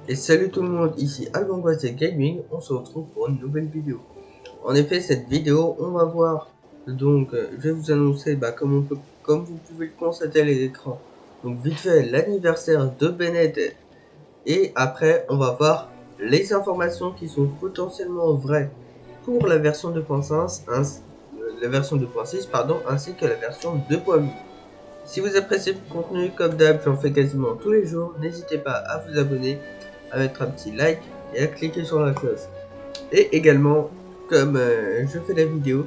Et salut tout le monde, ici Albangoise Gaming, on se retrouve pour une nouvelle vidéo. En effet, cette vidéo, on va voir, donc je vais vous annoncer, comme vous pouvez le constater à l'écran, donc vite fait l'anniversaire de Bennett, et après on va voir les informations qui sont potentiellement vraies pour la version 2.5, la version 2.6 pardon, ainsi que la version 2.8. Si vous appréciez le contenu, comme d'hab, j'en fais quasiment tous les jours, n'hésitez pas à vous abonner, à mettre un petit like et à cliquer sur la cloche. Et également, comme je fais la vidéo,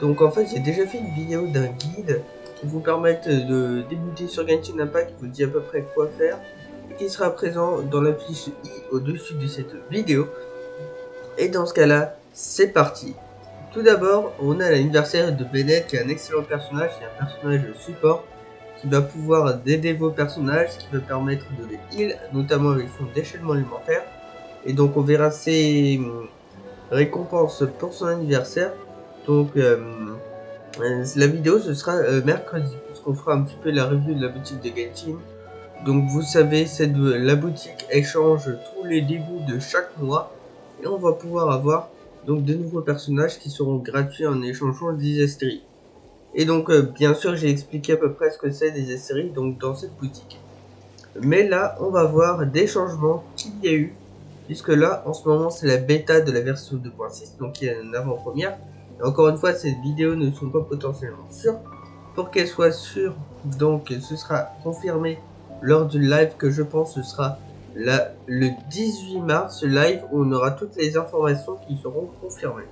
donc en fait j'ai déjà fait une vidéo d'un guide qui vous permettre de débuter sur Genshin Impact, qui vous dit à peu près quoi faire, et qui sera présent dans la fiche i au-dessus de cette vidéo. Et dans ce cas-là, c'est parti. Tout d'abord, on a l'anniversaire de Bennett, qui est un excellent personnage, qui est un personnage support, qui va pouvoir aider vos personnages, qui va permettre de les heal, notamment avec son déchaînement alimentaire. Et donc on verra ses récompenses pour son anniversaire. Donc la vidéo ce sera mercredi, puisqu'on fera un petit peu la review de la boutique de Genshin. Donc vous savez, la boutique échange tous les débuts de chaque mois, et on va pouvoir avoir donc de nouveaux personnages qui seront gratuits en échangeant des estéries. Et donc bien sûr j'ai expliqué à peu près ce que c'est des estéries donc dans cette boutique. Mais là on va voir des changements qu'il y a eu, puisque là en ce moment c'est la bêta de la version 2.6, donc il y a une avant-première. Et encore une fois, ces vidéos ne sont pas potentiellement sûres. Pour qu'elles soient sûres, donc ce sera confirmé lors du live que je pense ce sera le 18 mars, live où on aura toutes les informations qui seront confirmées.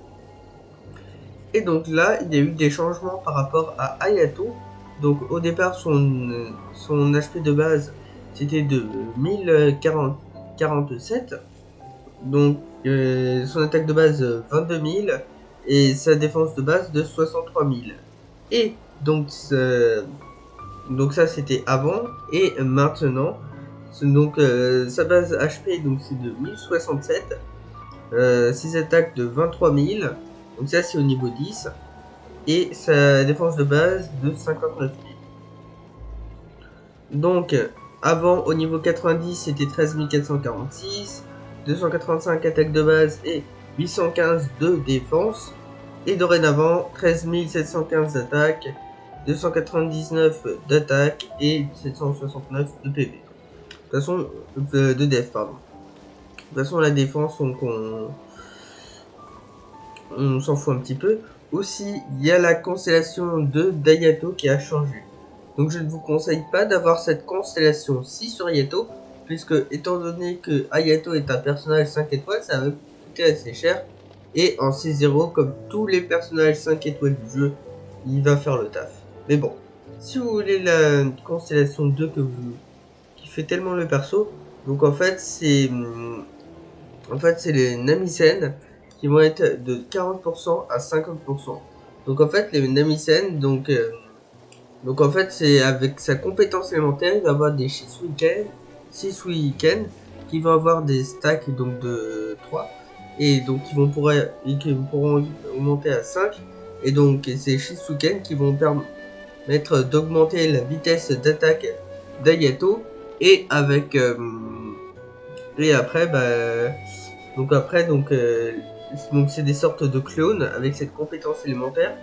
Et donc là, il y a eu des changements par rapport à Hayato. Donc au départ, son HP de base, c'était de 1047. Donc son attaque de base 22 000 et sa défense de base de 63 000. Et donc ça c'était avant, et maintenant donc sa base HP donc c'est de 1067, 6 attaques de 23 000, donc ça c'est au niveau 10, et sa défense de base de 59 000. Donc avant au niveau 90 c'était 13 446, 285 attaques de base et 815 de défense, et dorénavant 13 715 d'attaque, 299 d'attaque et 769 de PV. De toute façon, de def, pardon. De toute façon, la défense, on s'en fout un petit peu. Aussi, il y a la constellation de d'Hayato qui a changé. Donc je ne vous conseille pas d'avoir cette constellation-ci sur Hayato, puisque étant donné que Hayato est un personnage 5 étoiles, ça va coûter assez cher. Et en 6-0, comme tous les personnages 5 étoiles du jeu, il va faire le taf. Mais bon, si vous voulez la constellation 2 qui fait tellement le perso, donc en fait c'est les Namisen qui vont être de 40% à 50%. Donc en fait les Namisen, donc en fait c'est avec sa compétence élémentaire, il va avoir des Shisui-ken qui vont avoir des stacks donc de 3, et donc qui pourront augmenter à 5, et donc c'est Shisui-ken qui vont permettre d'augmenter la vitesse d'attaque d'Hayato, et avec et après donc c'est des sortes de clones avec cette compétence élémentaire.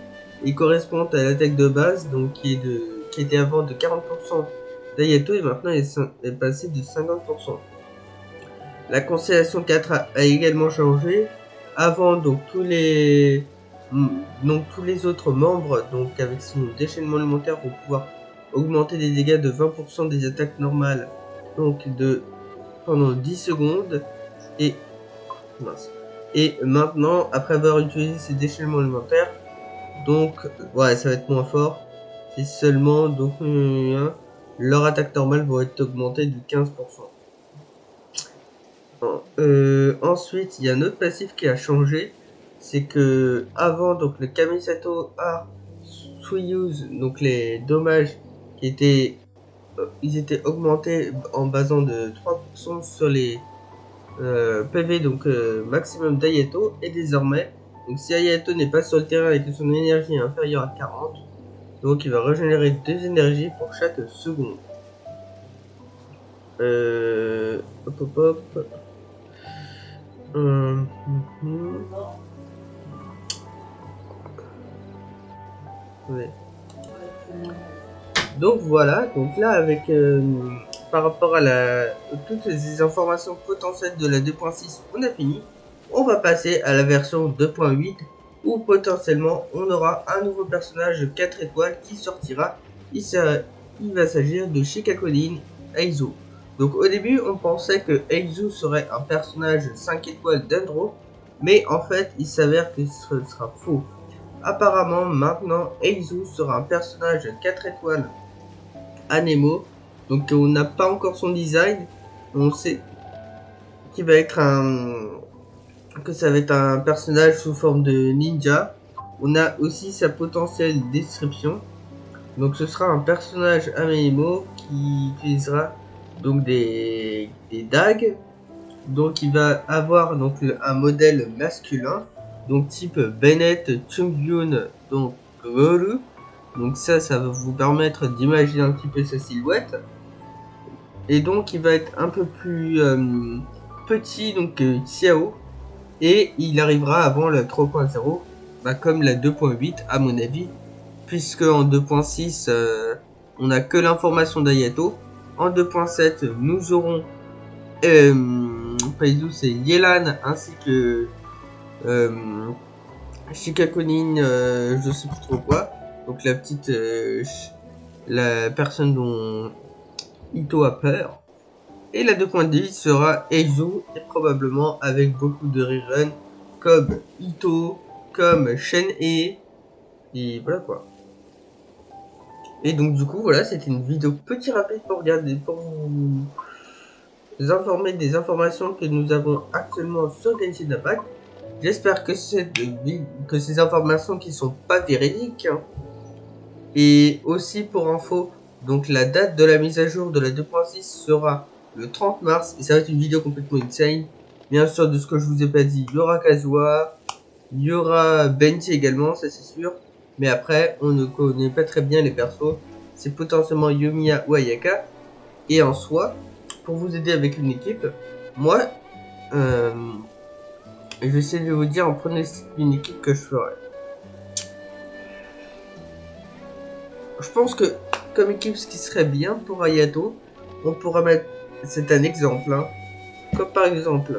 Ils correspondent à l'attaque de base, donc qui était avant de 40% d'Hayato, et maintenant est passé de 50%. La constellation 4 a également changé. Avant, donc tous les autres membres, donc avec son déchaînement alimentaire, vont pouvoir augmenter les dégâts de 20% des attaques normales, donc pendant 10 secondes. Et maintenant, après avoir utilisé ces déchaînements alimentaires, donc ouais, ça va être moins fort. C'est seulement donc leur attaque normale va être augmentée de 15%. Ensuite, il y a un autre passif qui a changé. C'est que avant, donc le Kamisato Art Suiyuz, donc les dommages ils étaient augmentés en basant de 3% sur les PV, donc maximum d'Hayato. Et désormais, donc si Hayato n'est pas sur le terrain et que son énergie est inférieure à 40, donc il va régénérer 2 énergies pour chaque seconde. Hop hop hop. Ouais. Donc voilà, donc là avec par rapport à toutes les informations potentielles de la 2.6, on a fini. On va passer à la version 2.8 où potentiellement on aura un nouveau personnage 4 étoiles qui sortira. Il va s'agir de Shikakunin Eizo. Donc au début on pensait que Eizo serait un personnage 5 étoiles d'Andro, mais en fait il s'avère que ce sera faux. Apparemment maintenant Eizo sera un personnage 4 étoiles Anemo, donc on n'a pas encore son design, on sait qu'il va être que ça va être un personnage sous forme de ninja. On a aussi sa potentielle description. Donc ce sera un personnage Anemo qui utilisera donc des dagues. Donc il va avoir donc un modèle masculin, donc type Bennett Chungyun, donc Golu. Donc ça va vous permettre d'imaginer un petit peu sa silhouette. Et donc il va être un peu plus petit, donc Xiao. Et il arrivera avant la 3.0, comme la 2.8 à mon avis. Puisque en 2.6, on n'a que l'information d'Ayato. En 2.7, nous aurons c'est Yelan ainsi que Shikakunin, je sais plus trop quoi. Donc la petite, la personne dont Ito a peur. Et la 2.10 sera Eizo, et probablement avec beaucoup de rerun comme Ito, comme Shen-E, et voilà quoi. Et donc du coup voilà, c'était une vidéo petit rapide pour regarder, pour vous informer des informations que nous avons actuellement sur Genshin Impact. J'espère que ces informations qui sont pas véridiques, hein. Et aussi pour info, donc la date de la mise à jour de la 2.6 sera le 30 mars et ça va être une vidéo complètement insane. Bien sûr, de ce que je vous ai pas dit, il y aura Kazuha, il y aura Benji également, ça c'est sûr. Mais après, on ne connaît pas très bien les persos. C'est potentiellement Yomiya ou Ayaka. Et en soi, pour vous aider avec une équipe, moi, je vais essayer de vous dire en premier une équipe que je ferai. Je pense que comme équipe, ce qui serait bien pour Ayato, on pourra mettre, c'est un exemple, hein, comme par exemple,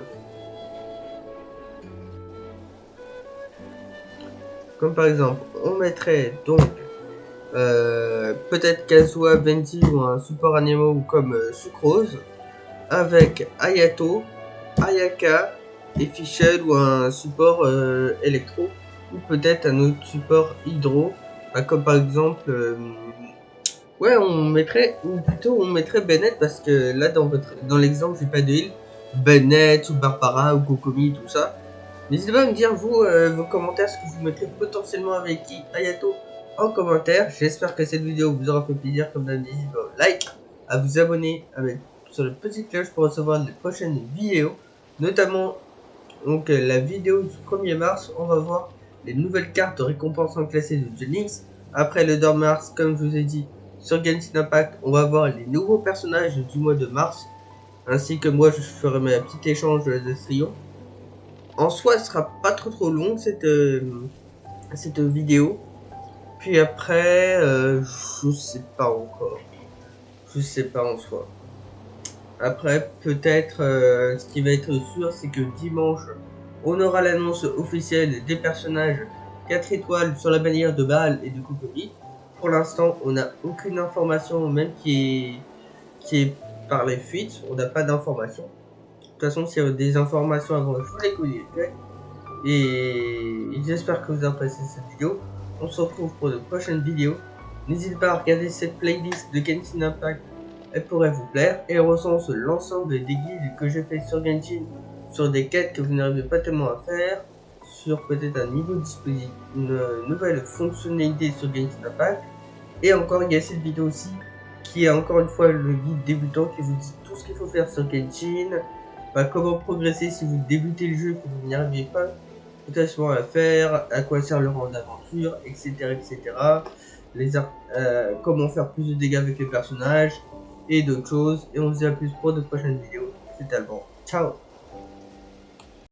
on mettrait donc peut-être Kazuha, Benji ou un support Anemo comme Sucrose, avec Ayato, Ayaka et Fischl ou un support Electro, ou peut-être un autre support Hydro, comme par exemple ouais, on mettrait Bennett parce que là dans l'exemple j'ai pas de heal. Bennett ou Barbara ou Kokomi, tout ça. N'hésitez pas à me dire vous vos commentaires, ce que vous mettrez potentiellement avec qui Ayato en commentaire. J'espère que cette vidéo vous aura fait plaisir. Comme d'habitude, n'hésitez pas à like, à vous abonner, à mettre sur la petite cloche pour recevoir les prochaines vidéos. Notamment donc la vidéo du 1er mars, on va voir les nouvelles cartes de récompense en classée de Jennings. Après le 2 mars, comme je vous ai dit, sur Genshin Impact, on va voir les nouveaux personnages du mois de mars, ainsi que moi je ferai ma petite échange de trio. En soi, ce sera pas trop long cette vidéo. Puis après, je sais pas encore. Je sais pas en soi. Après, peut-être, ce qui va être sûr, c'est que dimanche, on aura l'annonce officielle des personnages 4 étoiles sur la bannière de Baal et de Kokomi. Pour l'instant, on n'a aucune information, même qui est par les fuites. On n'a pas d'informations. De toute façon, s'il y a des informations avant, je vous les communiquerai. Et j'espère que vous appréciez cette vidéo. On se retrouve pour de prochaines vidéos. N'hésitez pas à regarder cette playlist de Genshin Impact. Elle pourrait vous plaire. Et recense l'ensemble des guides que j'ai fait sur Genshin. Sur des quêtes que vous n'arrivez pas tellement à faire. Sur peut-être un niveau dispositif, une nouvelle fonctionnalité sur Genshin Impact. Et encore, il y a cette vidéo aussi qui est encore une fois le guide débutant qui vous dit tout ce qu'il faut faire sur Genshin, comment progresser si vous débutez le jeu que vous n'y arrivez pas, potentiellement à faire, à quoi sert le rang d'aventure, etc. etc. Comment faire plus de dégâts avec les personnages, et d'autres choses. Et on se dit à plus pour de prochaines vidéos. C'était Alban. Ciao.